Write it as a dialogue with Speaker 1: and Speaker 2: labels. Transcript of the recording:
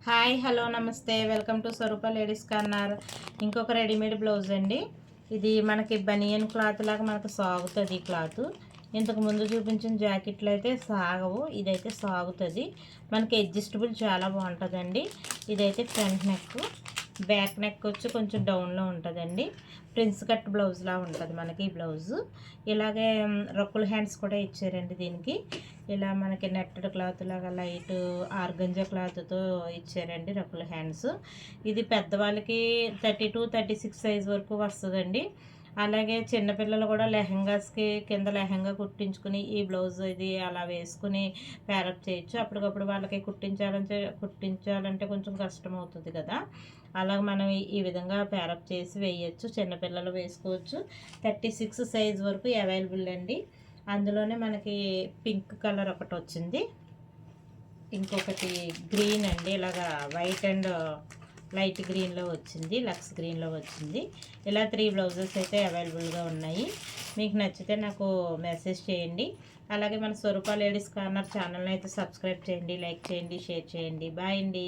Speaker 1: Hi hello నమస్తే welcome to Swaroopa ladies corner. ఇంకొక readymade blouse అండి. ఇది మనకి బనియన్ క్లాత్ లాగా మనకు సాగుతుంది. ఈ క్లాత్ ఇంతకు ముందు చూపించిన జాకెట్లు అయితే సాగవు, ఇదైతే సాగుతుంది. మనకి అడ్జస్టబుల్ చాలా బాగుంటుందండి. ఇదైతే ఫ్రంట్ నెక్, బ్యాక్ నెక్ వచ్చి కొంచెం డౌన్లో ఉంటుందండి. ప్రిన్స్ కట్ బ్లౌజ్లా ఉంటుంది మనకి ఈ బ్లౌజు. ఇలాగే రొక్కుల హ్యాండ్స్ కూడా ఇచ్చారండి దీనికి. ఇలా మనకి నెట్టెడ్ క్లాత్ లాగా లైట్ ఆర్గంజా క్లాత్తో ఇచ్చారండి రొక్కుల హ్యాండ్స్. ఇది పెద్దవాళ్ళకి 32-36 సైజ్ వరకు వస్తుందండి. అలాగే చిన్నపిల్లలు కూడా లెహంగాస్కి కింద లెహంగా కుట్టించుకుని ఈ బ్లౌజ్ ఇది అలా వేసుకుని ప్యారప్ చేయొచ్చు. అప్పటికప్పుడు వాళ్ళకి కుట్టించాలంటే కొంచెం కష్టం అవుతుంది కదా, అలాగ మనం ఈ విధంగా ప్యారప్ చేసి వేయచ్చు. చిన్నపిల్లలు వేసుకోవచ్చు. 36 సైజ్ వరకు అవైలబుల్ అండి. అందులోనే మనకి పింక్ కలర్ ఒకటి వచ్చింది, ఇంకొకటి గ్రీన్ అండి. ఇలాగా వైట్ అండ్ లైట్ గ్రీన్లో వచ్చింది, లక్స్ గ్రీన్లో వచ్చింది. ఇలా 3 బ్లౌజెస్ అయితే అవైలబుల్గా ఉన్నాయి. మీకు నచ్చితే నాకు మెసేజ్ చేయండి. అలాగే మన స్వరూప లేడీస్ కార్నర్ ఛానల్ని అయితే సబ్స్క్రైబ్ చేయండి, లైక్ చేయండి, షేర్ చేయండి. బాయ్ అండి.